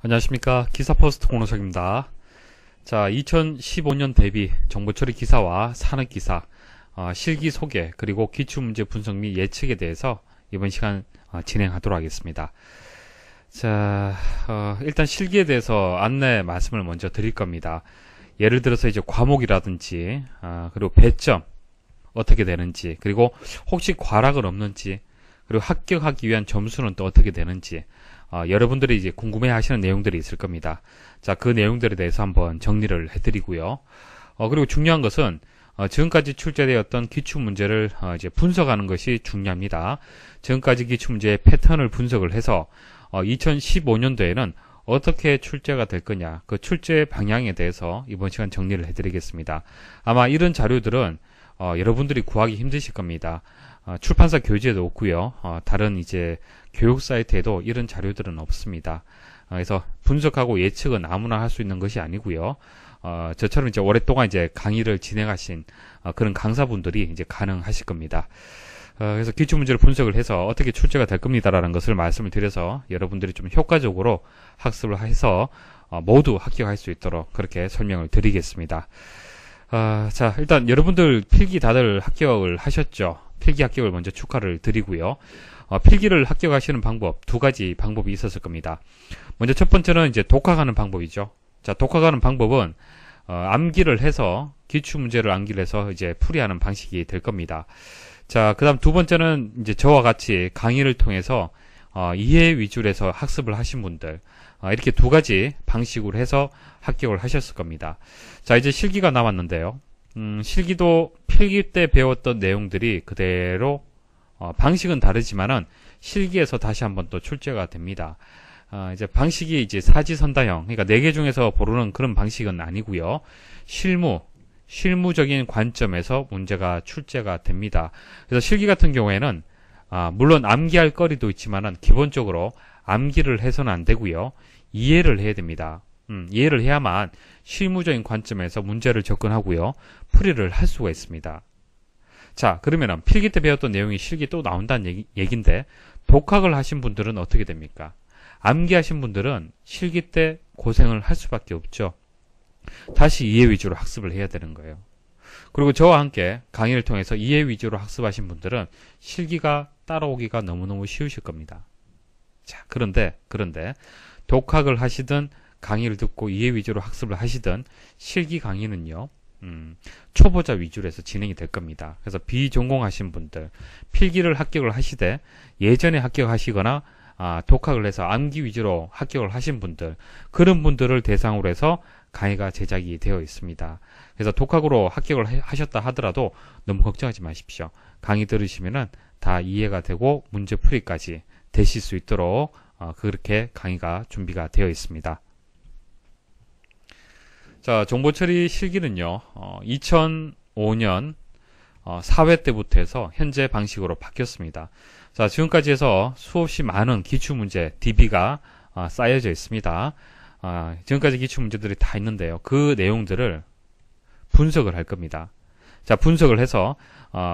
안녕하십니까. 기사퍼스트 공로석입니다. 자, 2015년 대비 정보처리 기사와 산업기사, 실기 소개, 그리고 기출문제 분석 및 예측에 대해서 이번 시간 진행하도록 하겠습니다. 자, 일단 실기에 대해서 안내 말씀을 먼저 드릴 겁니다. 예를 들어서 이제 과목이라든지, 그리고 배점, 어떻게 되는지, 그리고 혹시 과락은 없는지, 그리고 합격하기 위한 점수는 또 어떻게 되는지, 여러분들이 이제 궁금해 하시는 내용들이 있을 겁니다. 자, 그 내용들에 대해서 한번 정리를 해드리고요. 그리고 중요한 것은, 지금까지 출제되었던 기출문제를 이제 분석하는 것이 중요합니다. 지금까지 기출문제의 패턴을 분석을 해서 2015년도에는 어떻게 출제가 될 거냐, 그 출제 방향에 대해서 이번 시간 정리를 해드리겠습니다. 아마 이런 자료들은 여러분들이 구하기 힘드실 겁니다. 출판사 교재에도 없고요. 다른 이제 교육 사이트에도 이런 자료들은 없습니다. 그래서 분석하고 예측은 아무나 할 수 있는 것이 아니고요. 저처럼 이제 오랫동안 이제 강의를 진행하신 그런 강사분들이 이제 가능하실 겁니다. 그래서 기출문제를 분석을 해서 어떻게 출제가 될 겁니다라는 것을 말씀을 드려서 여러분들이 좀 효과적으로 학습을 해서 모두 합격할 수 있도록 그렇게 설명을 드리겠습니다. 자, 일단 여러분들 필기 다들 합격을 하셨죠? 필기 합격을 먼저 축하를 드리고요. 필기를 합격하시는 방법, 두 가지 방법이 있었을 겁니다. 먼저 첫 번째는 이제 독학하는 방법이죠. 자, 독학하는 방법은 암기를 해서 기출문제를 암기를 해서 이제 풀이하는 방식이 될 겁니다. 자, 그 다음 두 번째는 이제 저와 같이 강의를 통해서 이해 위주로 해서 학습을 하신 분들, 이렇게 두 가지 방식으로 해서 합격을 하셨을 겁니다. 자, 이제 실기가 남았는데요. 실기도 필기 때 배웠던 내용들이 그대로 방식은 다르지만은 실기에서 다시 한번 또 출제가 됩니다. 이제 방식이 이제 사지선다형, 그러니까 4개 중에서 고르는 그런 방식은 아니고요. 실무적인 관점에서 문제가 출제가 됩니다. 그래서 실기 같은 경우에는 물론 암기할 거리도 있지만은 기본적으로 암기를 해서는 안 되고요. 이해를 해야 됩니다. 이해를 해야만 실무적인 관점에서 문제를 접근하고요. 풀이를 할 수가 있습니다. 자, 그러면은 필기 때 배웠던 내용이 실기 또 나온다는 얘기인데 독학을 하신 분들은 어떻게 됩니까? 암기하신 분들은 실기 때 고생을 할 수밖에 없죠. 다시 이해 위주로 학습을 해야 되는 거예요. 그리고 저와 함께 강의를 통해서 이해 위주로 학습하신 분들은 실기가 따라오기가 너무너무 쉬우실 겁니다. 자, 그런데 독학을 하시든 강의를 듣고 이해 위주로 학습을 하시든 실기 강의는요, 초보자 위주로 해서 진행이 될 겁니다. 그래서 비전공하신 분들, 필기를 합격을 하시되 예전에 합격하시거나 독학을 해서 암기 위주로 합격을 하신 분들, 그런 분들을 대상으로 해서 강의가 제작이 되어 있습니다. 그래서 독학으로 합격을 하셨다 하더라도 너무 걱정하지 마십시오. 강의 들으시면은 다 이해가 되고 문제 풀이까지 되실 수 있도록 그렇게 강의가 준비가 되어 있습니다. 자, 정보처리 실기는요, 2005년 4회 때부터 해서 현재 방식으로 바뀌었습니다. 자, 지금까지 해서 수없이 많은 기출문제, DB가 쌓여져 있습니다. 지금까지 기출문제들이 다 있는데요. 그 내용들을 분석을 할 겁니다. 자, 분석을 해서,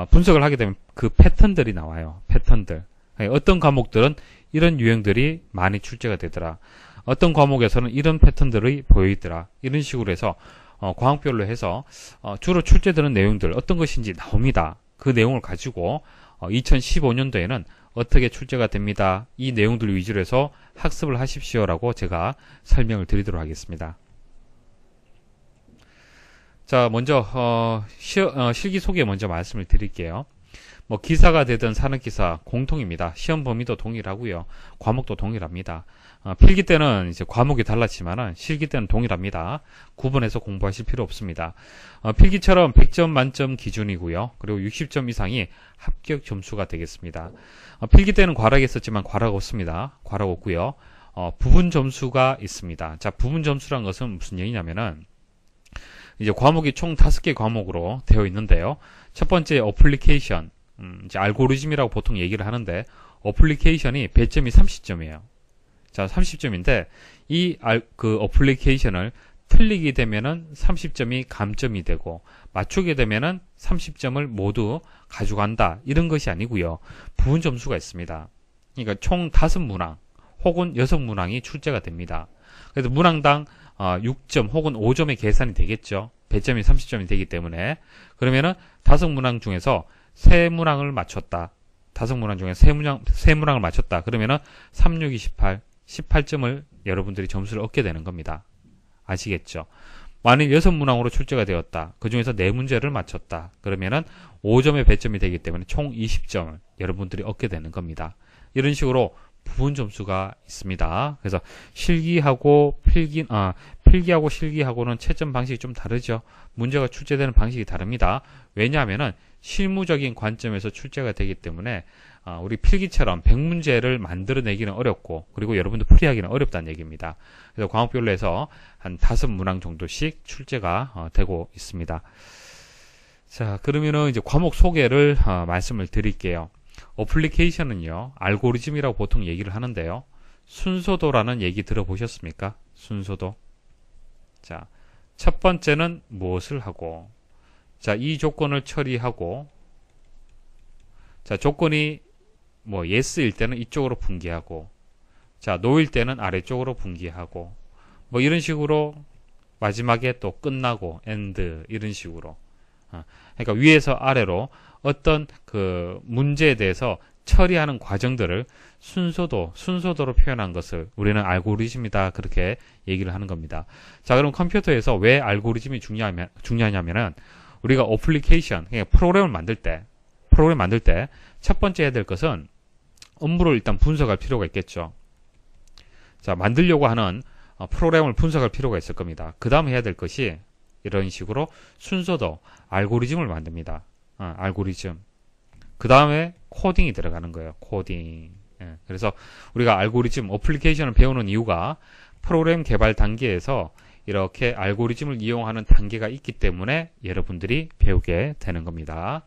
분석을 하게 되면 그 패턴들이 나와요. 패턴들. 어떤 과목들은 이런 유형들이 많이 출제가 되더라. 어떤 과목에서는 이런 패턴들이 보이더라. 이런 식으로 해서 과목별로 해서 주로 출제되는 내용들 어떤 것인지 나옵니다. 그 내용을 가지고 2015년도에는 어떻게 출제가 됩니다. 이 내용들 위주로 해서 학습을 하십시오라고 제가 설명을 드리도록 하겠습니다. 자, 먼저 실기 소개 먼저 말씀을 드릴게요. 뭐 기사가 되든 산업기사 공통입니다. 시험 범위도 동일하고요. 과목도 동일합니다. 필기 때는 이제 과목이 달랐지만은 실기 때는 동일합니다. 구분해서 공부하실 필요 없습니다. 필기처럼 100점 만점 기준이고요. 그리고 60점 이상이 합격 점수가 되겠습니다. 필기 때는 과락이 있었지만 과락 없습니다. 과락 없고요. 부분 점수가 있습니다. 자, 부분 점수란 것은 무슨 얘기냐면은 이제 과목이 총 5개 과목으로 되어 있는데요. 첫 번째 어플리케이션, 이제 알고리즘이라고 보통 얘기를 하는데 어플리케이션이 배점이 30점이에요. 자, 30점인데 그 어플리케이션을 틀리게 되면은 30점이 감점이 되고 맞추게 되면은 30점을 모두 가져간다. 이런 것이 아니고요. 부분 점수가 있습니다. 그러니까 총 5문항 혹은 6문항이 출제가 됩니다. 그래서 문항당 6점 혹은 5점의 계산이 되겠죠. 배점이 30점이 되기 때문에. 그러면은 5문항 중에서 3문항을 맞췄다. 5문항 중에 3문항을 맞췄다. 그러면은 3, 6, 28, 18점을 여러분들이 점수를 얻게 되는 겁니다. 아시겠죠? 만일 6문항으로 출제가 되었다. 그 중에서 4문제를 맞췄다. 그러면은 5점의 배점이 되기 때문에 총 20점을 여러분들이 얻게 되는 겁니다. 이런 식으로 부분 점수가 있습니다. 그래서 필기하고 실기하고는 채점 방식이 좀 다르죠. 문제가 출제되는 방식이 다릅니다. 왜냐하면은 실무적인 관점에서 출제가 되기 때문에 우리 필기처럼 100문제를 만들어내기는 어렵고, 그리고 여러분도 풀이하기는 어렵다는 얘기입니다. 그래서 과목별로 해서 한 5문항 정도씩 출제가 되고 있습니다. 자, 그러면은 이제 과목 소개를 말씀을 드릴게요. 어플리케이션은요, 알고리즘이라고 보통 얘기를 하는데요. 순서도라는 얘기 들어보셨습니까? 순서도. 자, 첫 번째는 무엇을 하고, 자, 이 조건을 처리하고, 자, 조건이 yes일 때는 이쪽으로 분기하고, 자, no일 때는 아래쪽으로 분기하고, 이런 식으로 마지막에 또 끝나고, end, 이런 식으로. 그러니까 위에서 아래로 어떤 그 문제에 대해서 처리하는 과정들을 순서도로 표현한 것을 우리는 알고리즘이다, 그렇게 얘기를 하는 겁니다. 자, 그럼 컴퓨터에서 왜 알고리즘이 중요하냐면은 우리가 어플리케이션, 그러니까 프로그램을 만들 때 첫 번째 해야 될 것은 업무를 일단 분석할 필요가 있겠죠. 자, 만들려고 하는 프로그램을 분석할 필요가 있을 겁니다. 그 다음 해야 될 것이 이런 식으로 순서도, 알고리즘을 만듭니다. 알고리즘. 그 다음에 코딩이 들어가는 거예요. 코딩. 그래서 우리가 알고리즘, 어플리케이션을 배우는 이유가 프로그램 개발 단계에서 이렇게 알고리즘을 이용하는 단계가 있기 때문에 여러분들이 배우게 되는 겁니다.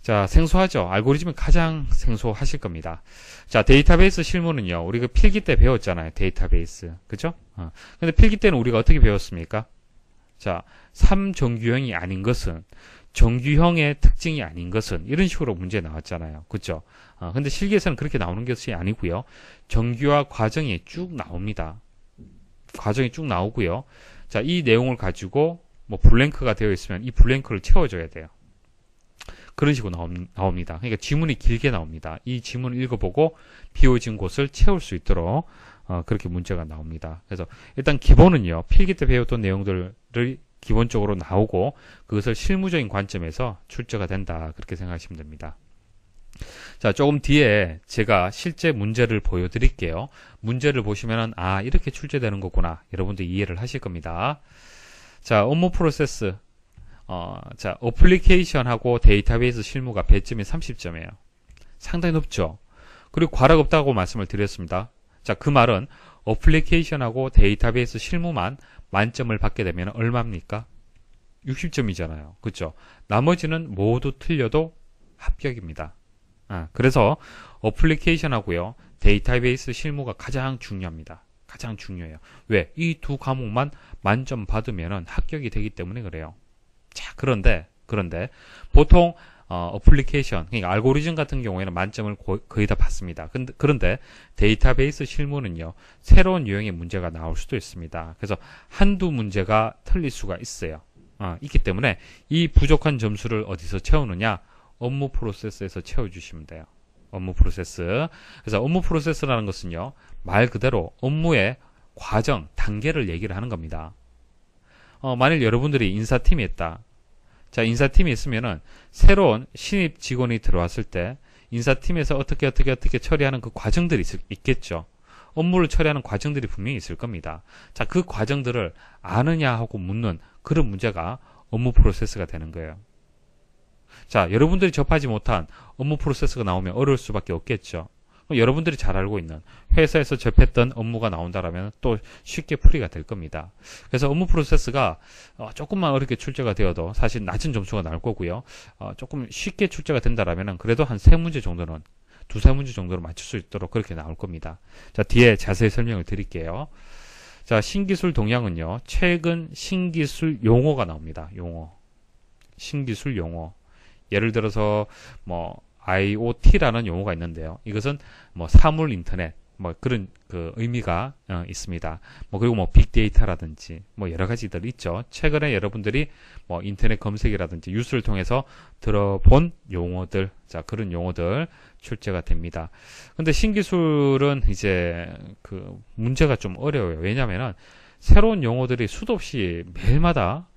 자, 생소하죠? 알고리즘이 가장 생소하실 겁니다. 자, 데이터베이스 실무는요, 우리가 필기 때 배웠잖아요. 데이터베이스. 그죠? 근데 필기 때는 우리가 어떻게 배웠습니까? 자, 3정규형이 아닌 것은, 정규형의 특징이 아닌 것은, 이런 식으로 문제 나왔잖아요. 그죠? 근데 실기에서는 그렇게 나오는 것이 아니고요. 정규화 과정이 쭉 나옵니다. 과정이 쭉 나오고요. 자, 이 내용을 가지고 블랭크가 되어 있으면 이 블랭크를 채워줘야 돼요. 그런 식으로 나옵니다. 그러니까 지문이 길게 나옵니다. 이 지문을 읽어보고 비워진 곳을 채울 수 있도록 그렇게 문제가 나옵니다. 그래서 일단 기본은요, 필기 때 배웠던 내용들을 기본적으로 나오고 그것을 실무적인 관점에서 출제가 된다, 그렇게 생각하시면 됩니다. 자, 조금 뒤에 제가 실제 문제를 보여드릴게요. 문제를 보시면은 이렇게 출제되는 거구나, 여러분들 이해를 하실 겁니다. 자, 업무 프로세스. 자, 어플리케이션하고 데이터베이스 실무가 배점이 30점이에요. 상당히 높죠. 그리고 과락 없다고 말씀을 드렸습니다. 자, 그 말은 어플리케이션하고 데이터베이스 실무만 만점을 받게 되면 얼마입니까? 60점이잖아요. 그렇죠? 나머지는 모두 틀려도 합격입니다. 그래서 어플리케이션하고요, 데이터베이스 실무가 가장 중요합니다. 가장 중요해요. 왜? 이 두 과목만 만점 받으면 합격이 되기 때문에 그래요. 자, 그런데 보통 어플리케이션, 그러니까 알고리즘 같은 경우에는 만점을 거의 다 받습니다. 그런데 데이터베이스 실무는요, 새로운 유형의 문제가 나올 수도 있습니다. 그래서 한두 문제가 틀릴 수가 있어요. 있기 때문에 이 부족한 점수를 어디서 채우느냐? 업무 프로세스에서 채워주시면 돼요. 업무 프로세스. 그래서 업무 프로세스라는 것은요, 말 그대로 업무의 과정, 단계를 얘기를 하는 겁니다. 만일 여러분들이 인사팀이 있다. 자, 인사팀이 있으면은 새로운 신입 직원이 들어왔을 때 인사팀에서 어떻게 처리하는 그 과정들이 있겠죠. 업무를 처리하는 과정들이 분명히 있을 겁니다. 자, 그 과정들을 아느냐 하고 묻는 그런 문제가 업무 프로세스가 되는 거예요. 자, 여러분들이 접하지 못한 업무 프로세스가 나오면 어려울 수밖에 없겠죠. 여러분들이 잘 알고 있는 회사에서 접했던 업무가 나온다라면 또 쉽게 풀이가 될 겁니다. 그래서 업무 프로세스가 조금만 어렵게 출제가 되어도 사실 낮은 점수가 나올 거고요. 조금 쉽게 출제가 된다라면 그래도 한 3문제 정도는, 2-3문제 정도로 맞출 수 있도록 그렇게 나올 겁니다. 자, 뒤에 자세히 설명을 드릴게요. 자, 신기술 동향은요, 최근 신기술 용어가 나옵니다. 신기술 용어. 예를 들어서 IoT라는 용어가 있는데요. 이것은 사물 인터넷, 뭐 그런 그 의미가 있습니다. 뭐 그리고 뭐 빅데이터라든지 뭐 여러 가지들 있죠. 최근에 여러분들이 뭐 인터넷 검색이라든지 뉴스를 통해서 들어본 용어들, 자 그런 용어들 출제가 됩니다. 근데 신기술은 이제 그 문제가 좀 어려워요. 왜냐면은 새로운 용어들이 수도 없이 매일마다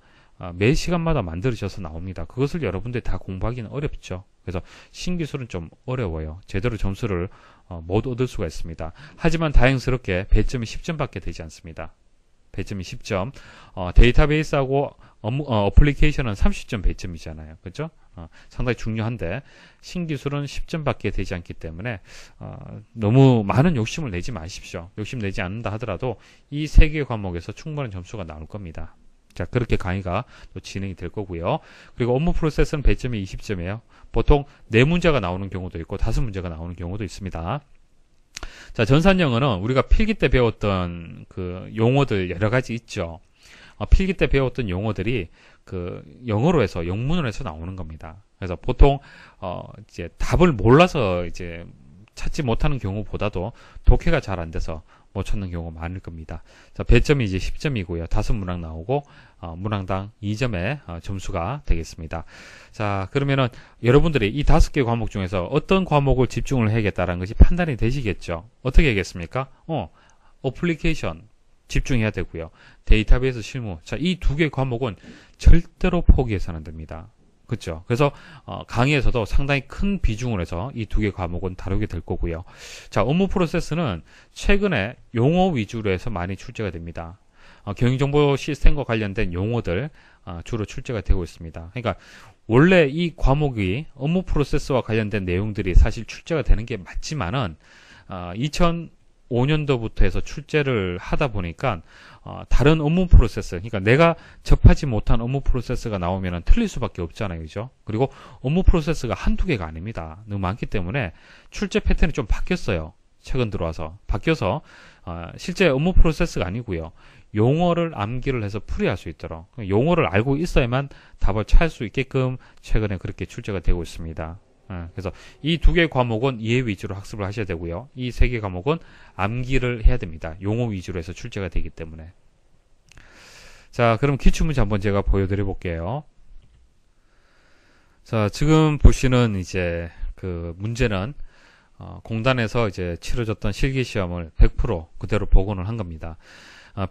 매 시간마다 만들어져서 나옵니다. 그것을 여러분들이 다 공부하기는 어렵죠. 그래서 신기술은 좀 어려워요. 제대로 점수를 못 얻을 수가 있습니다. 하지만 다행스럽게 배점이 10점밖에 되지 않습니다. 배점이 10점. 데이터베이스하고 어플리케이션은 30점 배점이잖아요. 그죠? 상당히 중요한데 신기술은 10점밖에 되지 않기 때문에 너무 많은 욕심을 내지 마십시오. 욕심 내지 않는다 하더라도 이 세 개의 과목에서 충분한 점수가 나올 겁니다. 자, 그렇게 강의가 또 진행이 될 거고요. 그리고 업무 프로세스는 배점이 20점이에요. 보통 4문제가 나오는 경우도 있고 5문제가 나오는 경우도 있습니다. 자, 전산영어는 우리가 필기 때 배웠던 그 용어들 여러 가지 있죠. 필기 때 배웠던 용어들이 그 영어로 해서 영문으로 해서 나오는 겁니다. 그래서 보통 이제 답을 몰라서 이제 찾지 못하는 경우보다도 독해가 잘 안 돼서 못 찾는 경우가 많을 겁니다. 자, 배점이 이제 10점이고요. 5문항 나오고 문항당 2점의 점수가 되겠습니다. 자, 그러면은 여러분들이 이 5개 과목 중에서 어떤 과목을 집중을 해야겠다라는 것이 판단이 되시겠죠. 어떻게 하겠습니까? 어플리케이션 집중해야 되고요. 데이터베이스 실무. 자, 이 2개 과목은 절대로 포기해서는 안 됩니다. 그렇죠. 그래서 강의에서도 상당히 큰 비중을 해서 이 2개 과목은 다루게 될 거고요. 자, 업무 프로세스는 최근에 용어 위주로 해서 많이 출제가 됩니다. 경영정보 시스템과 관련된 용어들 주로 출제가 되고 있습니다. 그러니까 원래 이 과목이 업무 프로세스와 관련된 내용들이 사실 출제가 되는 게 맞지만은 2005년도부터 해서 출제를 하다 보니까 다른 업무 프로세스, 그러니까 내가 접하지 못한 업무 프로세스가 나오면 틀릴 수밖에 없잖아요. 그죠? 그리고 업무 프로세스가 한두 개가 아닙니다. 너무 많기 때문에 출제 패턴이 좀 바뀌었어요. 최근 들어와서. 바뀌어서 실제 업무 프로세스가 아니고요. 용어를 암기를 해서 풀이할 수 있도록 용어를 알고 있어야만 답을 찾을 수 있게끔 최근에 그렇게 출제가 되고 있습니다. 그래서 이 2개 과목은 이해 위주로 학습을 하셔야 되고요. 이 3개 과목은 암기를 해야 됩니다. 용어 위주로 해서 출제가 되기 때문에. 자, 그럼 기출문제 한번 제가 보여드려 볼게요. 자, 지금 보시는 이제 그 문제는 공단에서 이제 치러졌던 실기시험을 100% 그대로 복원을 한 겁니다.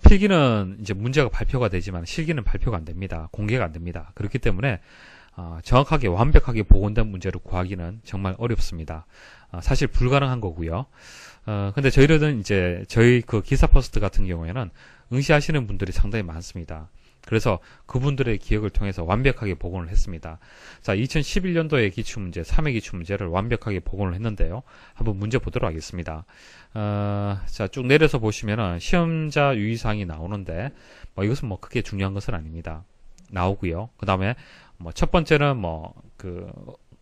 필기는 이제 문제가 발표가 되지만 실기는 발표가 안 됩니다. 공개가 안 됩니다. 그렇기 때문에 정확하게 완벽하게 복원된 문제를 구하기는 정말 어렵습니다. 사실 불가능한 거고요. 근데 저희들은 이제 저희 그 기사퍼스트 같은 경우에는 응시하시는 분들이 상당히 많습니다. 그래서 그분들의 기억을 통해서 완벽하게 복원을 했습니다. 자, 2011년도의 기출문제, 3회 기출문제를 완벽하게 복원을 했는데요. 한번 문제 보도록 하겠습니다. 자, 쭉 내려서 보시면은 시험자 유의사항이 나오는데, 이것은 크게 중요한 것은 아닙니다. 나오고요. 그 다음에 첫 번째는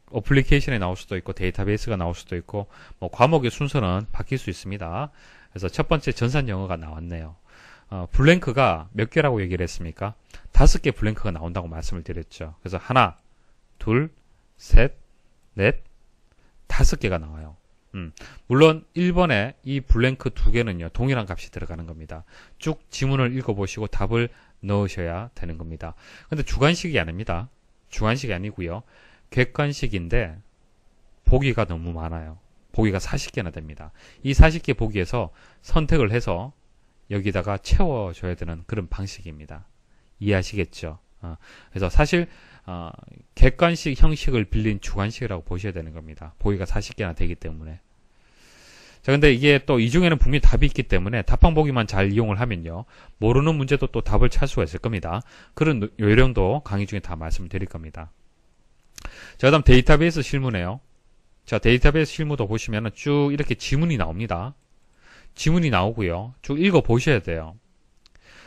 어플리케이션에 나올 수도 있고 데이터베이스가 나올 수도 있고 과목의 순서는 바뀔 수 있습니다. 그래서 첫 번째 전산 영어가 나왔네요. 블랭크가 몇 개라고 얘기를 했습니까? 5개 블랭크가 나온다고 말씀을 드렸죠. 그래서 하나, 둘, 셋, 넷, 5개가 나와요. 물론 1번에 이 블랭크 2개는요 동일한 값이 들어가는 겁니다. 쭉 지문을 읽어보시고 답을 넣으셔야 되는 겁니다. 근데 주관식이 아닙니다. 주관식이 아니고요. 객관식인데 보기가 너무 많아요. 보기가 40개나 됩니다. 이 40개 보기에서 선택을 해서 여기다가 채워줘야 되는 그런 방식입니다. 이해하시겠죠? 그래서 사실 객관식 형식을 빌린 주관식이라고 보셔야 되는 겁니다. 보기가 40개나 되기 때문에. 자, 근데 이게 또 이 중에는 분명히 답이 있기 때문에 답방 보기만 잘 이용을 하면요. 모르는 문제도 또 답을 찾을 수가 있을 겁니다. 그런 요령도 강의 중에 다 말씀을 드릴 겁니다. 자, 그 다음 데이터베이스 실무네요. 자, 데이터베이스 실무도 보시면은 쭉 이렇게 지문이 나옵니다. 지문이 나오고요. 쭉 읽어 보셔야 돼요.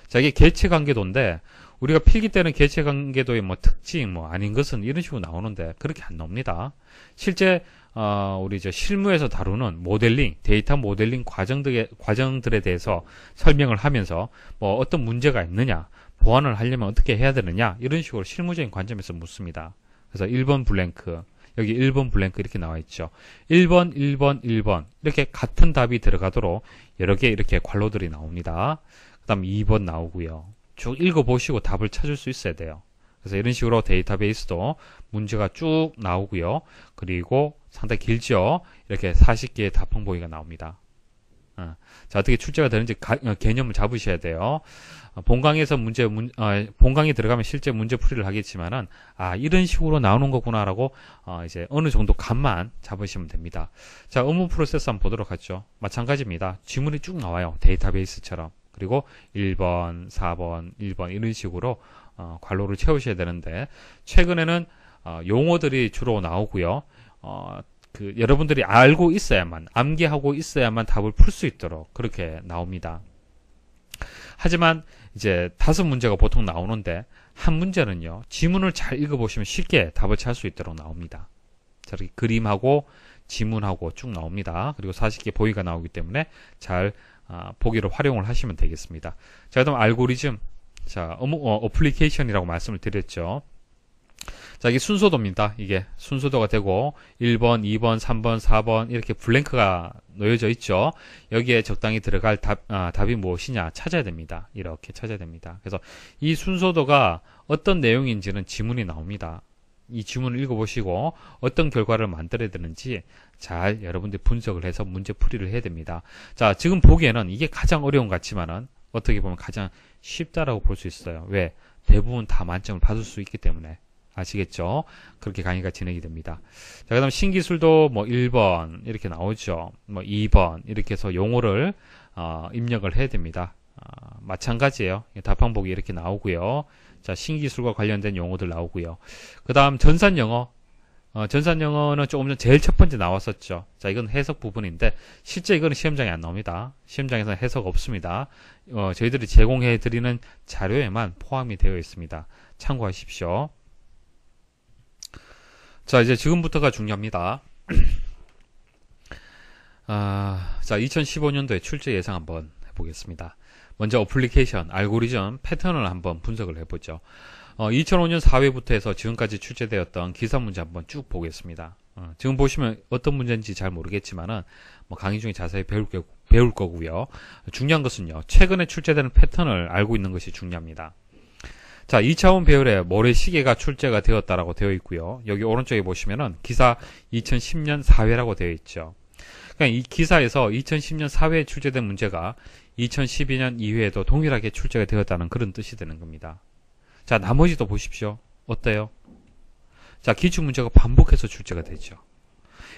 자, 이게 개체관계도인데 우리가 필기 때는 개체관계도의 특징 아닌 것은 이런 식으로 나오는데 그렇게 안 나옵니다. 실제 우리 실무에서 다루는 모델링, 데이터 모델링 과정들에 대해서 설명을 하면서 어떤 문제가 있느냐, 보완을 하려면 어떻게 해야 되느냐 이런 식으로 실무적인 관점에서 묻습니다. 그래서 1번 블랭크, 여기 1번 블랭크 이렇게 나와 있죠. 1번, 1번, 1번 이렇게 같은 답이 들어가도록 여러 개 이렇게 괄호들이 나옵니다. 그 다음 2번 나오고요. 쭉 읽어보시고 답을 찾을 수 있어야 돼요. 그래서 이런 식으로 데이터베이스도 문제가 쭉 나오고요. 그리고 상당히 길죠. 이렇게 40개의 답 항목이가 나옵니다. 자, 어떻게 출제가 되는지 개념을 잡으셔야 돼요. 본강에서 본강에 들어가면 실제 문제풀이를 하겠지만은, 이런 식으로 나오는 거구나라고, 이제 어느 정도 감만 잡으시면 됩니다. 자, 업무 프로세스 한번 보도록 하죠. 마찬가지입니다. 지문이 쭉 나와요. 데이터베이스처럼. 그리고 1번, 4번, 1번 이런 식으로, 괄호를 채우셔야 되는데, 최근에는, 용어들이 주로 나오고요. 여러분들이 알고 있어야만, 암기하고 있어야만 답을 풀 수 있도록 그렇게 나옵니다. 하지만 이제 5문제가 보통 나오는데 한 문제는요, 지문을 잘 읽어보시면 쉽게 답을 찾을 수 있도록 나옵니다. 저렇게 그림하고 지문하고 쭉 나옵니다. 그리고 40개 보기가 나오기 때문에 잘 보기를 활용을 하시면 되겠습니다. 자, 그다음 알고리즘. 자, 어플리케이션이라고 말씀을 드렸죠. 자, 이게 순서도입니다. 이게 순서도가 되고 1번, 2번, 3번, 4번 이렇게 블랭크가 놓여져 있죠. 여기에 적당히 들어갈 답이 무엇이냐 찾아야 됩니다. 이렇게 찾아야 됩니다. 그래서 이 순서도가 어떤 내용인지는 지문이 나옵니다. 이 지문을 읽어보시고 어떤 결과를 만들어야 되는지 잘 여러분들이 분석을 해서 문제 풀이를 해야 됩니다. 자, 지금 보기에는 이게 가장 어려운 것 같지만은 어떻게 보면 가장 쉽다라고 볼 수 있어요. 왜? 대부분 다 만점을 받을 수 있기 때문에. 아시겠죠? 그렇게 강의가 진행이 됩니다. 자, 그 다음 신기술도 뭐 1번 이렇게 나오죠. 뭐 2번 이렇게 해서 용어를 입력을 해야 됩니다. 마찬가지예요. 답항목이 이렇게 나오고요. 자, 신기술과 관련된 용어들 나오고요. 그 다음 전산영어. 전산영어는 조금 전 제일 첫 번째 나왔었죠. 자, 이건 해석 부분인데 실제 이거는 시험장에 안 나옵니다. 시험장에서는 해석 없습니다. 저희들이 제공해 드리는 자료에만 포함이 되어 있습니다. 참고하십시오. 자, 이제 지금부터가 중요합니다. 자, 2015년도에 출제 예상 한번 해보겠습니다. 먼저 어플리케이션, 알고리즘, 패턴을 한번 분석을 해보죠. 2005년 4회부터 해서 지금까지 출제되었던 기사 문제 한번 쭉 보겠습니다. 지금 보시면 어떤 문제인지 잘 모르겠지만은 뭐 강의 중에 자세히 배울 거고요. 중요한 것은요, 최근에 출제되는 패턴을 알고 있는 것이 중요합니다. 자, 2차원 배열에 모래시계가 출제가 되었다라고 되어 있고요. 여기 오른쪽에 보시면은 기사 2010년 4회라고 되어 있죠. 그러니까 이 기사에서 2010년 4회에 출제된 문제가 2012년 2회에도 동일하게 출제가 되었다는 그런 뜻이 되는 겁니다. 자, 나머지도 보십시오. 어때요? 자, 기출문제가 반복해서 출제가 되죠.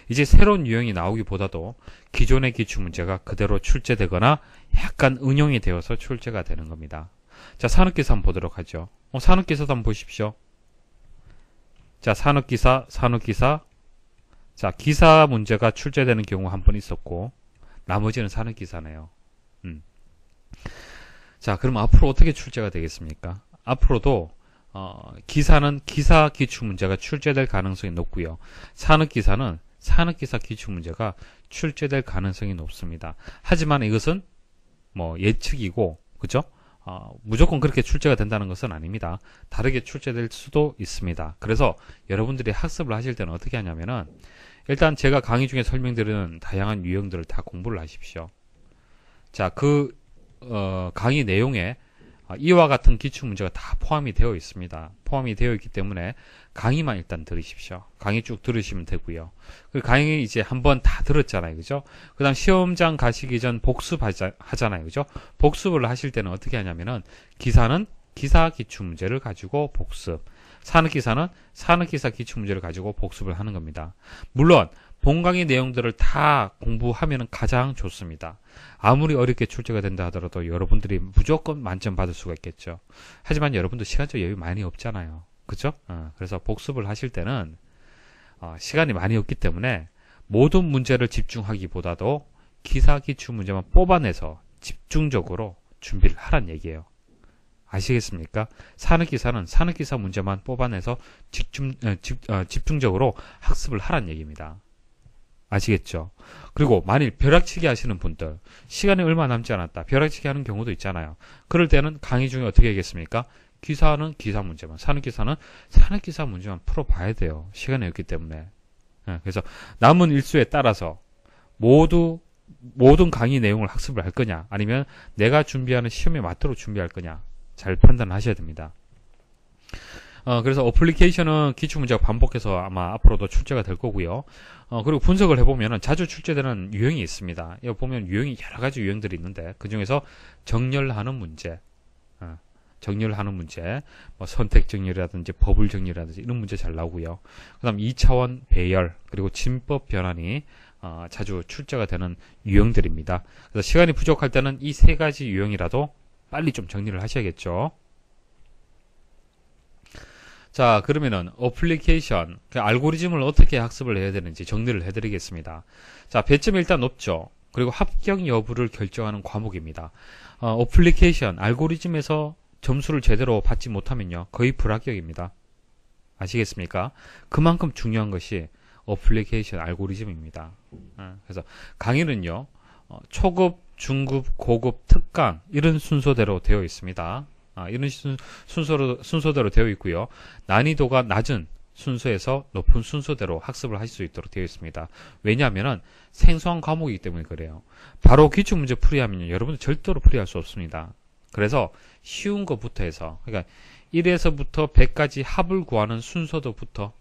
이제 새로운 유형이 나오기보다도 기존의 기출문제가 그대로 출제되거나 약간 응용이 되어서 출제가 되는 겁니다. 자, 산업기사 한번 보도록 하죠. 산업기사도 한번 보십시오. 자, 산업기사. 자, 기사 문제가 출제되는 경우 한 번 있었고, 나머지는 산업기사네요. 자, 그럼 앞으로 어떻게 출제가 되겠습니까? 앞으로도, 기사는 기사 기출문제가 출제될 가능성이 높고요. 산업기사는 산업기사 기출문제가 출제될 가능성이 높습니다. 하지만 이것은 뭐 예측이고, 그죠? 무조건 그렇게 출제가 된다는 것은 아닙니다. 다르게 출제될 수도 있습니다. 그래서 여러분들이 학습을 하실 때는 어떻게 하냐면은 일단 제가 강의 중에 설명드리는 다양한 유형들을 다 공부를 하십시오. 자, 강의 내용에 이와 같은 기출문제가 다 포함이 되어 있습니다. 포함이 되어 있기 때문에 강의만 일단 들으십시오. 강의 쭉 들으시면 되고요. 그 강의 이제 한번 다 들었잖아요. 그죠? 그 다음 시험장 가시기 전 복습하잖아요. 그죠? 복습을 하실 때는 어떻게 하냐면은 기사는 기사 기출문제를 가지고 복습, 산업기사는 산업기사 기출문제를 가지고 복습을 하는 겁니다. 물론 본 강의 내용들을 다 공부하면 가장 좋습니다. 아무리 어렵게 출제가 된다 하더라도 여러분들이 무조건 만점 받을 수가 있겠죠. 하지만 여러분도 시간적 여유 많이 없잖아요. 그죠? 그래서 복습을 하실 때는 시간이 많이 없기 때문에 모든 문제를 집중하기보다도 기사 기출 문제만 뽑아내서 집중적으로 준비를 하란 얘기예요. 아시겠습니까? 산업기사는 산업기사 문제만 뽑아내서 집중적으로 학습을 하란 얘기입니다. 아시겠죠? 그리고 만일 벼락치기 하시는 분들, 시간이 얼마 남지 않았다, 벼락치기 하는 경우도 있잖아요. 그럴 때는 강의 중에 어떻게 하겠습니까? 기사는 기사 문제만, 산업기사는 산업기사 문제만 풀어봐야 돼요. 시간이 없기 때문에. 그래서 남은 일수에 따라서 모든 강의 내용을 학습을 할 거냐, 아니면 내가 준비하는 시험에 맞도록 준비할 거냐, 잘 판단하셔야 됩니다. 그래서 어플리케이션은 기출문제가 반복해서 아마 앞으로도 출제가 될 거고요. 그리고 분석을 해보면 자주 출제되는 유형이 있습니다. 여기 보면 유형이 여러 가지 유형들이 있는데, 그 중에서 정렬하는 문제, 뭐 선택 정렬이라든지 버블 정렬이라든지 이런 문제 잘 나오고요. 그 다음 2차원 배열, 그리고 진법 변환이 자주 출제가 되는 유형들입니다. 그래서 시간이 부족할 때는 이 세 가지 유형이라도 빨리 좀 정리를 하셔야겠죠. 자, 그러면은 어플리케이션, 그 알고리즘을 어떻게 학습을 해야 되는지 정리를 해드리겠습니다. 자, 배점이 일단 높죠. 그리고 합격 여부를 결정하는 과목입니다. 어플리케이션, 알고리즘에서 점수를 제대로 받지 못하면요, 거의 불합격입니다. 아시겠습니까? 그만큼 중요한 것이 어플리케이션 알고리즘입니다. 그래서 강의는요, 초급, 중급, 고급, 특강 이런 순서대로 되어 있습니다. 이런 순서대로 되어 있고요. 난이도가 낮은 순서에서 높은 순서대로 학습을 하실 수 있도록 되어 있습니다. 왜냐하면 생소한 과목이기 때문에 그래요. 바로 기출문제 풀이하면 여러분들 절대로 풀이할 수 없습니다. 그래서 쉬운 것부터 해서, 그러니까 1에서부터 100까지 합을 구하는 순서도부터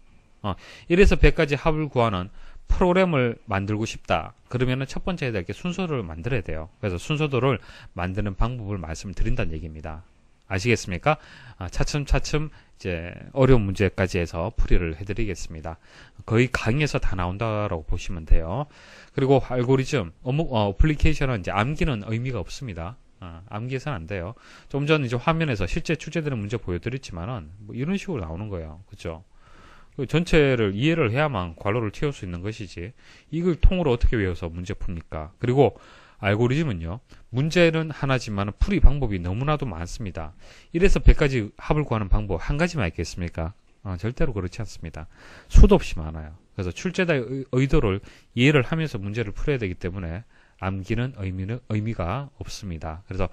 1에서 100까지 합을 구하는 프로그램을 만들고 싶다. 그러면은 첫 번째 해야 될 게 순서를 만들어야 돼요. 그래서 순서도를 만드는 방법을 말씀드린다는 얘기입니다. 아시겠습니까? 차츰차츰 이제 어려운 문제까지 해서 풀이를 해드리겠습니다. 거의 강의에서 다 나온다라고 보시면 돼요. 그리고 알고리즘, 어플리케이션은 이제 암기는 의미가 없습니다. 암기해서는 안 돼요. 좀 전 이제 화면에서 실제 출제되는 문제 보여드렸지만은 뭐 이런 식으로 나오는 거예요. 그죠? 전체를 이해를 해야만 괄호를 채울 수 있는 것이지, 이걸 통으로 어떻게 외워서 문제 풉니까? 그리고 알고리즘은요, 문제는 하나지만 풀이 방법이 너무나도 많습니다. 1에서 100까지 합을 구하는 방법 한 가지만 있겠습니까? 절대로 그렇지 않습니다. 수도 없이 많아요. 그래서 출제자의 의도를 이해를 하면서 문제를 풀어야 되기 때문에 암기는 의미가 없습니다. 그래서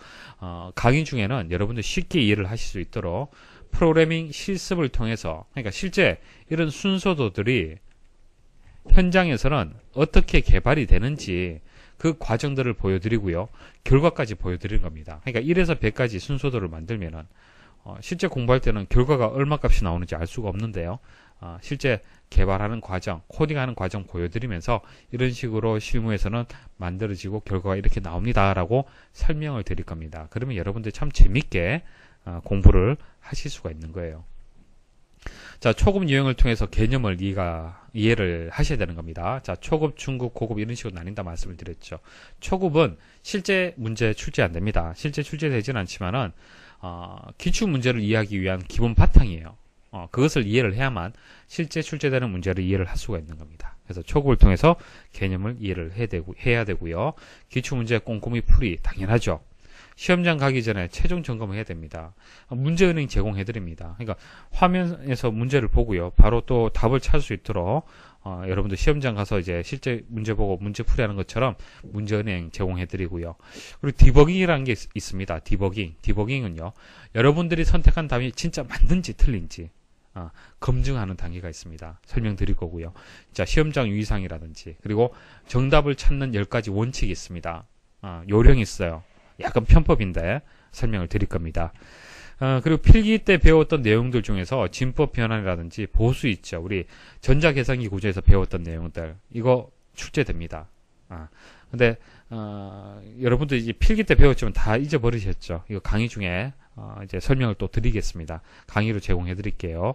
강의 중에는 여러분들 쉽게 이해를 하실 수 있도록 프로그래밍 실습을 통해서, 그러니까 실제 이런 순서도들이 현장에서는 어떻게 개발이 되는지 그 과정들을 보여드리고요. 결과까지 보여드리는 겁니다. 그러니까 1에서 100까지 순서도를 만들면은 실제 공부할 때는 결과가 얼마 값이 나오는지 알 수가 없는데요. 실제 개발하는 과정, 코딩하는 과정 보여드리면서 이런 식으로 실무에서는 만들어지고 결과가 이렇게 나옵니다라고 설명을 드릴 겁니다. 그러면 여러분들 참 재밌게 공부를 하실 수가 있는 거예요. 자, 초급 유형을 통해서 개념을 이해를 하셔야 되는 겁니다. 자, 초급, 중급, 고급 이런 식으로 나뉜다 말씀을 드렸죠. 초급은 실제 문제 출제 안 됩니다. 실제 출제되지는 않지만은 기출 문제를 이해하기 위한 기본 바탕이에요. 그것을 이해를 해야만 실제 출제되는 문제를 이해를 할 수가 있는 겁니다. 그래서 초급을 통해서 개념을 이해를 해야 되고요. 기출 문제 꼼꼼히 풀이 당연하죠. 시험장 가기 전에 최종 점검을 해야 됩니다. 문제은행 제공해 드립니다. 그러니까 화면에서 문제를 보고요, 바로 또 답을 찾을 수 있도록 여러분들 시험장 가서 이제 실제 문제 보고 문제 풀이하는 것처럼 문제은행 제공해 드리고요. 그리고 디버깅이라는 게 있습니다. 디버깅은요, 여러분들이 선택한 답이 진짜 맞는지 틀린지 검증하는 단계가 있습니다. 설명드릴 거고요. 자, 시험장 유의사항이라든지, 그리고 정답을 찾는 10가지 원칙이 있습니다. 요령이 있어요. 약간 편법인데 설명을 드릴 겁니다. 그리고 필기 때 배웠던 내용들 중에서 진법 변환이라든지 보수 있죠. 우리 전자계산기 구조에서 배웠던 내용들, 이거 출제됩니다. 근데 여러분들 이제 필기 때 배웠지만 다 잊어버리셨죠. 이거 강의 중에 이제 설명을 또 드리겠습니다. 강의로 제공해 드릴게요.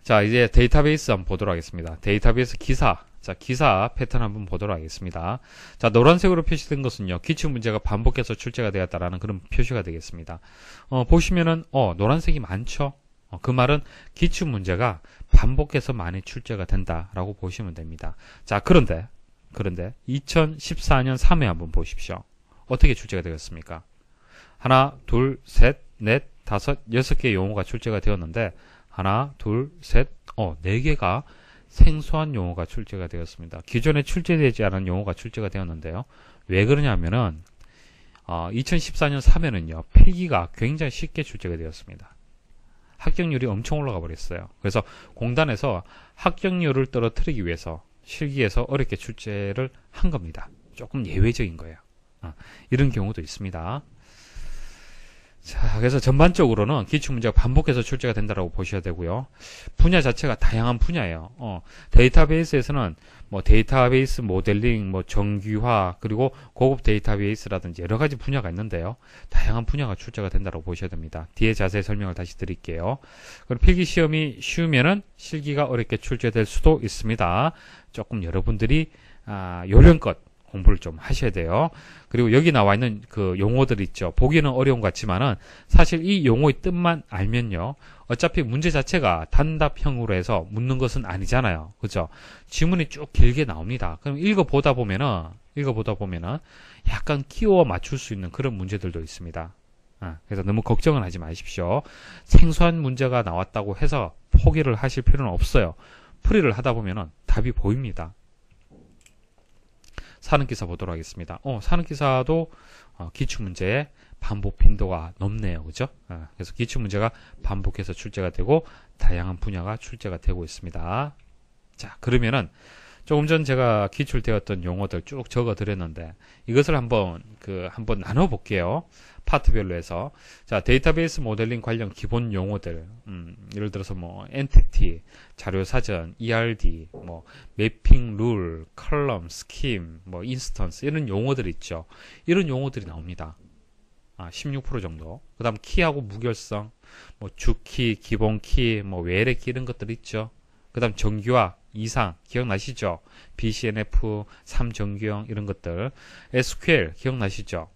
자, 이제 데이터베이스 한번 보도록 하겠습니다. 데이터베이스 기사. 자, 기사 패턴 한번 보도록 하겠습니다. 자, 노란색으로 표시된 것은요, 기출 문제가 반복해서 출제가 되었다라는 그런 표시가 되겠습니다. 보시면은, 노란색이 많죠? 그 말은 기출 문제가 반복해서 많이 출제가 된다라고 보시면 됩니다. 자, 그런데 2014년 3회 한번 보십시오. 어떻게 출제가 되었습니까? 하나, 둘, 셋, 넷, 다섯, 6개의 용어가 출제가 되었는데, 하나, 둘, 셋, 4개가 생소한 용어가 출제가 되었습니다. 기존에 출제되지 않은 용어가 출제가 되었는데요. 왜 그러냐면은 2014년 3회는요, 필기가 굉장히 쉽게 출제가 되었습니다. 합격률이 엄청 올라가 버렸어요. 그래서 공단에서 합격률을 떨어뜨리기 위해서 실기에서 어렵게 출제를 한 겁니다. 조금 예외적인 거예요. 이런 경우도 있습니다. 자, 그래서 전반적으로는 기출문제가 반복해서 출제가 된다고 보셔야 되고요. 분야 자체가 다양한 분야예요. 데이터베이스에서는 뭐 데이터베이스 모델링, 뭐 정규화, 그리고 고급 데이터베이스라든지 여러 가지 분야가 있는데요. 다양한 분야가 출제가 된다고 보셔야 됩니다. 뒤에 자세히 설명을 다시 드릴게요. 그럼 필기 시험이 쉬우면은 실기가 어렵게 출제될 수도 있습니다. 조금 여러분들이 요령껏 공부를 좀 하셔야 돼요. 그리고 여기 나와 있는 그 용어들 있죠. 보기는 어려운 것 같지만은 사실 이 용어의 뜻만 알면요. 어차피 문제 자체가 단답형으로 해서 묻는 것은 아니잖아요. 그죠? 지문이 쭉 길게 나옵니다. 그럼 읽어보다 보면은 약간 끼워 맞출 수 있는 그런 문제들도 있습니다. 그래서 너무 걱정은 하지 마십시오. 생소한 문제가 나왔다고 해서 포기를 하실 필요는 없어요. 풀이를 하다 보면은 답이 보입니다. 산업기사 보도록 하겠습니다. 산업기사도 기출문제의 반복 빈도가 높네요. 그죠? 그래서 기출문제가 반복해서 출제가 되고 다양한 분야가 출제가 되고 있습니다. 자, 그러면은 조금 전 제가 기출되었던 용어들 쭉 적어 드렸는데 이것을 한번 나눠 볼게요. 파트별로 해서. 자, 데이터베이스 모델링 관련 기본 용어들. 예를 들어서 뭐 엔티티, 자료 사전, ERD, 뭐 매핑 룰, 컬럼, 스킴, 뭐 인스턴스 이런 용어들 있죠. 이런 용어들이 나옵니다. 16% 정도. 그다음 키하고 무결성, 뭐 주키, 기본키, 뭐 외래키 이런 것들 있죠. 그다음 정규화, 이상 기억나시죠? BCNF, 3정규형 이런 것들. SQL 기억나시죠?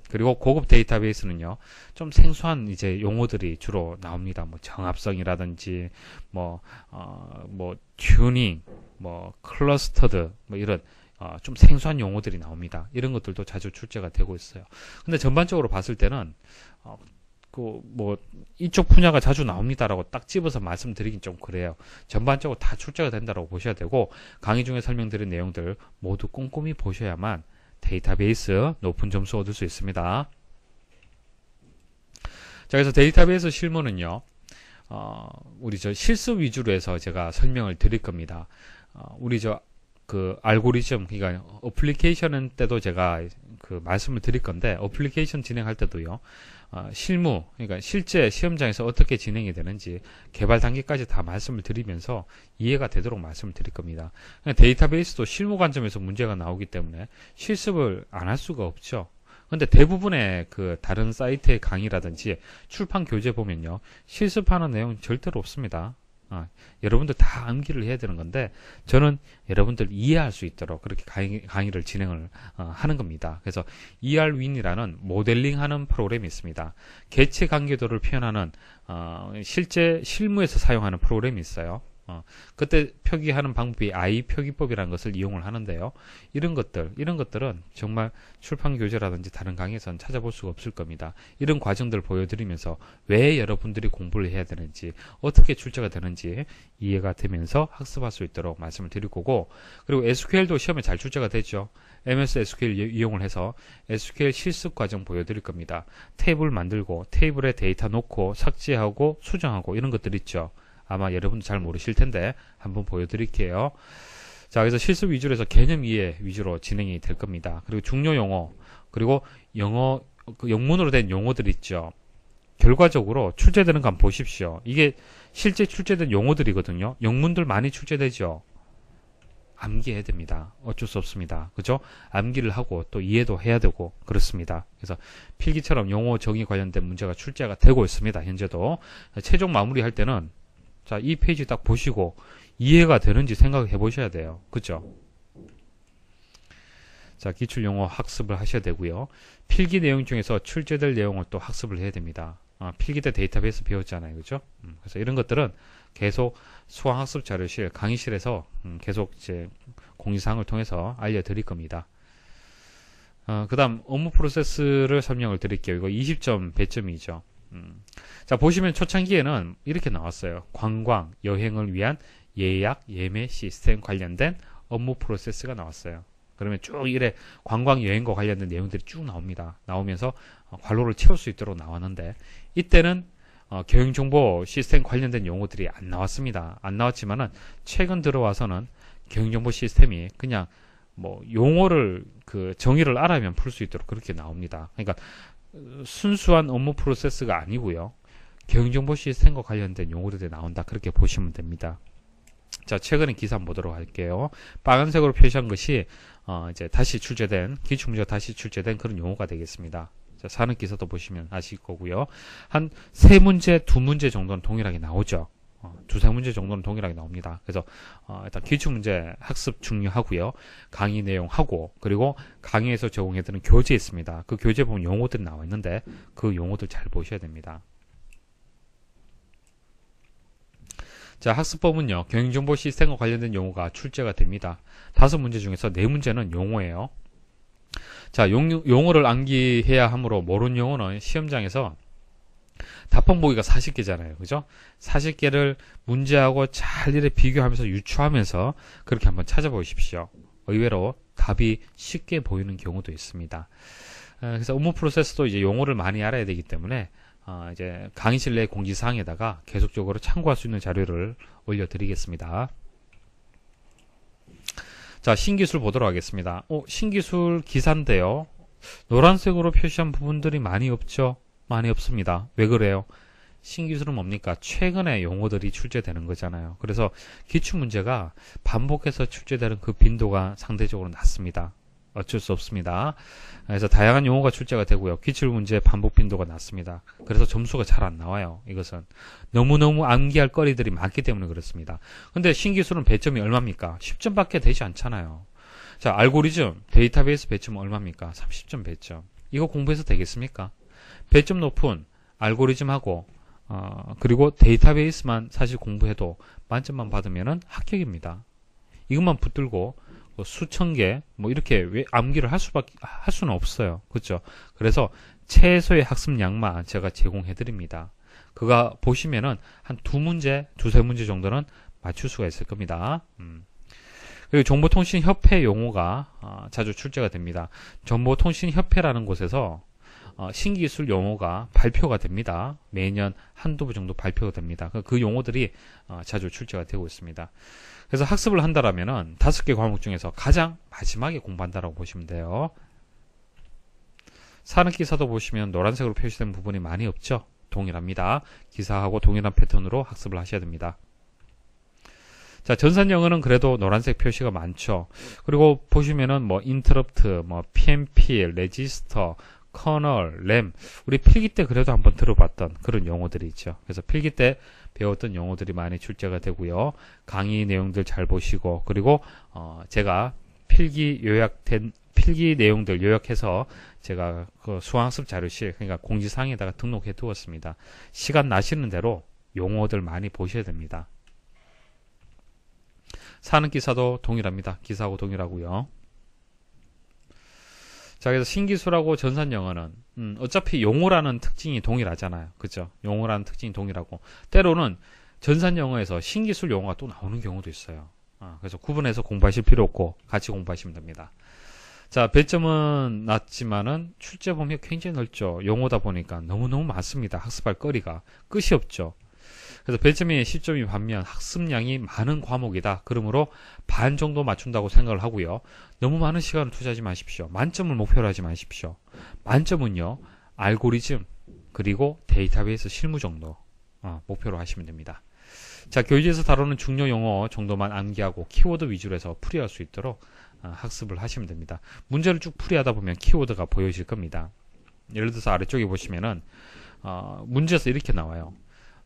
그리고 고급 데이터베이스는요. 좀 생소한 이제 용어들이 주로 나옵니다. 뭐 정합성이라든지 뭐 튜닝, 뭐 클러스터드 뭐 이런 좀 생소한 용어들이 나옵니다. 이런 것들도 자주 출제가 되고 있어요. 근데 전반적으로 봤을 때는 이쪽 분야가 자주 나옵니다라고 딱 집어서 말씀드리긴 좀 그래요. 전반적으로 다 출제가 된다고 보셔야 되고 강의 중에 설명드린 내용들 모두 꼼꼼히 보셔야만 데이터베이스 높은 점수 얻을 수 있습니다. 자, 그래서 데이터베이스 실무는요. 우리 실습 위주로 해서 제가 설명을 드릴 겁니다. 우리 알고리즘, 그러니까 어플리케이션 때도 제가 말씀을 드릴 건데 어플리케이션 진행할 때도요. 실무, 그러니까 실제 시험장에서 어떻게 진행이 되는지 개발 단계까지 다 말씀을 드리면서 이해가 되도록 말씀을 드릴 겁니다. 데이터베이스도 실무 관점에서 문제가 나오기 때문에 실습을 안 할 수가 없죠. 근데 대부분의 다른 사이트의 강의라든지 출판 교재 보면요. 실습하는 내용 절대로 없습니다. 여러분들 다 암기를 해야 되는 건데 저는 여러분들 이해할 수 있도록 그렇게 강의를 진행을 하는 겁니다. 그래서 ERWin이라는 모델링하는 프로그램이 있습니다. 개체 관계도를 표현하는 실제 실무에서 사용하는 프로그램이 있어요. 그때 표기하는 방법이 표기법이라는 것을 이용을 하는데요. 이런 것들은 정말 출판 교재라든지 다른 강의에서는 찾아볼 수가 없을 겁니다. 이런 과정들을 보여드리면서 왜 여러분들이 공부를 해야 되는지, 어떻게 출제가 되는지 이해가 되면서 학습할 수 있도록 말씀을 드릴 거고, 그리고 SQL도 시험에 잘 출제가 되죠. MS SQL 이용을 해서 SQL 실습 과정 보여드릴 겁니다. 테이블 만들고 테이블에 데이터 놓고 삭제하고 수정하고 이런 것들 있죠. 아마 여러분도 잘 모르실 텐데 한번 보여드릴게요. 자, 그래서 실습 위주로 해서 개념 이해 위주로 진행이 될 겁니다. 그리고 중요 용어, 그리고 영문으로 된 용어들 있죠. 결과적으로 출제되는 거 한번 보십시오. 이게 실제 출제된 용어들이거든요. 영문들 많이 출제되죠. 암기해야 됩니다. 어쩔 수 없습니다. 그죠? 암기를 하고 또 이해도 해야 되고 그렇습니다. 그래서 필기처럼 용어 정의 관련된 문제가 출제가 되고 있습니다. 현재도. 최종 마무리할 때는 자, 이 페이지 딱 보시고 이해가 되는지 생각해 보셔야 돼요. 그죠? 자, 기출용어 학습을 하셔야 되고요. 필기 내용 중에서 출제될 내용을 또 학습을 해야 됩니다. 필기 때 데이터베이스 배웠잖아요. 그죠? 그래서 이런 것들은 계속 수강학습 자료실, 강의실에서 계속 이제 공지사항을 통해서 알려드릴 겁니다. 그 다음 업무 프로세스를 설명을 드릴게요. 이거 20점 배점이죠. 자, 보시면 초창기에는 이렇게 나왔어요. 관광, 여행을 위한 예약, 예매 시스템 관련된 업무 프로세스가 나왔어요. 그러면 쭉 이래 관광, 여행과 관련된 내용들이 쭉 나옵니다. 나오면서 관로를 채울 수 있도록 나왔는데 이때는 경영정보 시스템 관련된 용어들이 안 나왔습니다. 안 나왔지만은 최근 들어와서는 경영정보 시스템이 그냥 뭐 용어를 그 정의를 알아면 풀 수 있도록 그렇게 나옵니다. 그러니까 순수한 업무 프로세스가 아니고요. 경영정보 시스템과 관련된 용어들이 나온다. 그렇게 보시면 됩니다. 자, 최근에 기사 한번 보도록 할게요. 빨간색으로 표시한 것이 이제 다시 출제된 기출문제가 다시 출제된 그런 용어가 되겠습니다. 자, 사는 기사도 보시면 아실 거고요. 한 3문제, 2문제 정도는 동일하게 나오죠. 두세 문제 정도는 동일하게 나옵니다. 그래서 일단 기출문제 학습 중요하고요. 강의 내용하고 그리고 강의에서 제공해드리는 교재 있습니다. 그 교재 보면 용어들이 나와 있는데 그 용어들 잘 보셔야 됩니다. 자, 학습법은요. 경영정보 시스템과 관련된 용어가 출제가 됩니다. 5문제 중에서 4문제는 용어예요. 자, 용어를 암기해야 하므로 모르는 용어는 시험장에서 답변 보기가 40개잖아요. 그죠? 40개를 문제하고 잘 이렇게 비교하면서 유추하면서 그렇게 한번 찾아보십시오. 의외로 답이 쉽게 보이는 경우도 있습니다. 그래서 업무 프로세스도 이제 용어를 많이 알아야 되기 때문에 이제 강의실 내 공지사항에다가 계속적으로 참고할 수 있는 자료를 올려드리겠습니다. 자, 신기술 보도록 하겠습니다. 신기술 기사인데요. 노란색으로 표시한 부분들이 많이 없죠? 많이 없습니다. 왜 그래요? 신기술은 뭡니까? 최근에 용어들이 출제되는 거잖아요. 그래서 기출문제가 반복해서 출제되는 그 빈도가 상대적으로 낮습니다. 어쩔 수 없습니다. 그래서 다양한 용어가 출제가 되고요. 기출문제 반복 빈도가 낮습니다. 그래서 점수가 잘 안 나와요. 이것은 너무너무 암기할 거리들이 많기 때문에 그렇습니다. 근데 신기술은 배점이 얼마입니까? 10점밖에 되지 않잖아요. 자, 알고리즘, 데이터베이스 배점은 얼마입니까? 30점 배점. 이거 공부해서 되겠습니까? 배점 높은 알고리즘하고 그리고 데이터베이스만 사실 공부해도 만점만 받으면은 합격입니다. 이것만 붙들고 수천 개 뭐 이렇게 왜 암기를 할 수는 없어요. 그렇죠? 그래서 최소의 학습량만 제가 제공해 드립니다. 그거 보시면은 한 2문제, 2-3문제 정도는 맞출 수가 있을 겁니다. 그리고 정보통신협회 용어가 자주 출제가 됩니다. 정보통신협회라는 곳에서 신기술 용어가 발표가 됩니다. 매년 한두 부 정도 발표가 됩니다. 그 용어들이 자주 출제가 되고 있습니다. 그래서 학습을 한다라면은 5개 과목 중에서 가장 마지막에 공부한다라고 보시면 돼요. 사는 기사도 보시면 노란색으로 표시된 부분이 많이 없죠? 동일합니다. 기사하고 동일한 패턴으로 학습을 하셔야 됩니다. 자, 전산 영어는 그래도 노란색 표시가 많죠. 그리고 보시면은 뭐 인터럽트, 뭐 PMP, 레지스터, 커널, 램, 우리 필기 때 그래도 한번 들어봤던 그런 용어들이 있죠. 그래서 필기 때 배웠던 용어들이 많이 출제가 되고요. 강의 내용들 잘 보시고 그리고 제가 필기 내용들 요약해서 제가 그 수강학습 자료실 그러니까 공지사항에다가 등록해 두었습니다. 시간 나시는 대로 용어들 많이 보셔야 됩니다. 사는 기사도 동일합니다. 기사하고 동일하고요. 자, 그래서 신기술하고 전산 영어는 어차피 용어라는 특징이 동일하잖아요. 그죠? 용어라는 특징이 동일하고 때로는 전산 영어에서 신기술 용어가 또 나오는 경우도 있어요. 그래서 구분해서 공부하실 필요 없고 같이 공부하시면 됩니다. 자, 배점은 낮지만은 출제 범위가 굉장히 넓죠. 용어다 보니까 너무너무 많습니다. 학습할 거리가 끝이 없죠. 그래서 배점이 10점이 반면 학습량이 많은 과목이다. 그러므로 반 정도 맞춘다고 생각을 하고요. 너무 많은 시간을 투자하지 마십시오. 만점을 목표로 하지 마십시오. 만점은요. 알고리즘 그리고 데이터베이스 실무 정도 목표로 하시면 됩니다. 자, 교재에서 다루는 중요 용어 정도만 암기하고 키워드 위주로 해서 풀이할 수 있도록 학습을 하시면 됩니다. 문제를 쭉 풀이하다 보면 키워드가 보여질 겁니다. 예를 들어서 아래쪽에 보시면은 문제에서 이렇게 나와요.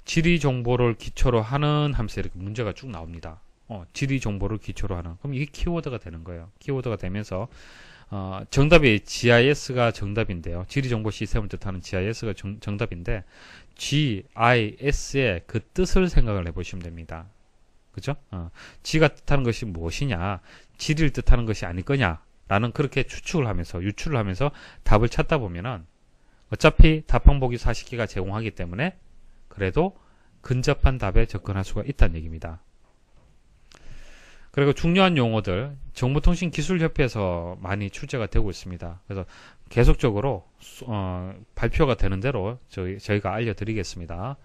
지리 정보를 기초로 하는 하면서 이렇게 문제가 쭉 나옵니다. 지리 정보를 기초로 하는. 그럼 이게 키워드가 되는 거예요. 키워드가 되면서 정답이 GIS가 정답인데요. 지리 정보 시스템을 뜻하는 GIS가 정답인데 GIS의 그 뜻을 생각을 해보시면 됩니다. 그죠? G가 뜻하는 것이 무엇이냐? 지리를 뜻하는 것이 아닐 거냐? 라는 그렇게 추측을 하면서 유추를 하면서 답을 찾다 보면은 어차피 답항 보기 40개가 제공하기 때문에 그래도 근접한 답에 접근할 수가 있다는 얘기입니다. 그리고 중요한 용어들 정보통신기술협회에서 많이 출제가 되고 있습니다. 그래서 계속적으로 발표가 되는 대로 저희가 알려드리겠습니다.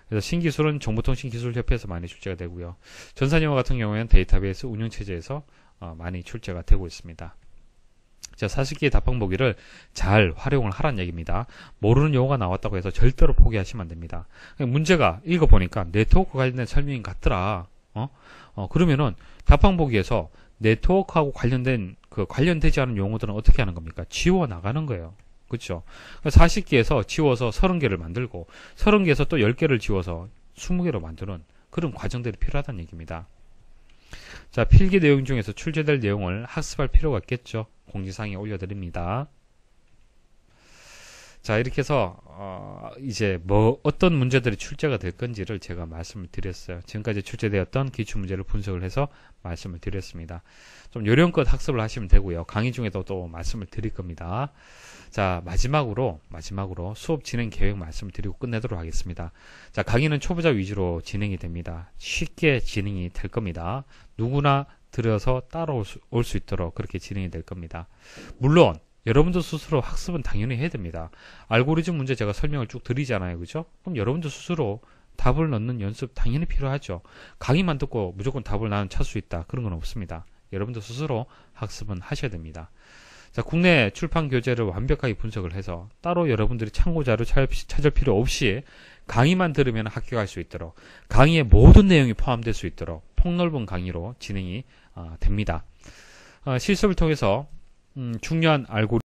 그래서 신기술은 정보통신기술협회에서 많이 출제가 되고요. 전산영어 같은 경우에는 데이터베이스 운영체제에서 많이 출제가 되고 있습니다. 자, 40개의 답방보기를 잘 활용을 하라는 얘기입니다. 모르는 용어가 나왔다고 해서 절대로 포기하시면 안 됩니다. 문제가 읽어보니까 네트워크 관련된 설명이 같더라. 그러면은 답방보기에서 네트워크하고 관련되지 않은 용어들은 어떻게 하는 겁니까? 지워 나가는 거예요. 그렇죠? 40개에서 지워서 30개를 만들고 30개에서 또 10개를 지워서 20개로 만드는 그런 과정들이 필요하다는 얘기입니다. 자, 필기 내용 중에서 출제될 내용을 학습할 필요가 있겠죠. 공지사항에 올려드립니다. 자, 이렇게 해서 이제 어떤 문제들이 출제가 될 건지를 제가 말씀을 드렸어요. 지금까지 출제되었던 기출문제를 분석을 해서 말씀을 드렸습니다. 좀 요령껏 학습을 하시면 되고요. 강의 중에도 또 말씀을 드릴 겁니다. 자, 마지막으로 수업 진행 계획 말씀을 드리고 끝내도록 하겠습니다. 자, 강의는 초보자 위주로 진행이 됩니다. 쉽게 진행이 될 겁니다. 누구나 들어서 따라올 수 있도록 그렇게 진행이 될 겁니다. 물론 여러분도 스스로 학습은 당연히 해야 됩니다. 알고리즘 문제 제가 설명을 쭉 드리잖아요. 그죠? 그럼 여러분도 스스로 답을 넣는 연습 당연히 필요하죠. 강의만 듣고 무조건 답을 나는 찾을 수 있다. 그런 건 없습니다. 여러분도 스스로 학습은 하셔야 됩니다. 자, 국내 출판 교재를 완벽하게 분석을 해서 따로 여러분들이 참고자료 찾을 필요 없이 강의만 들으면 합격할 수 있도록 강의의 모든 내용이 포함될 수 있도록 폭넓은 강의로 진행이 됩니다. 실습을 통해서 중요한 알고리즘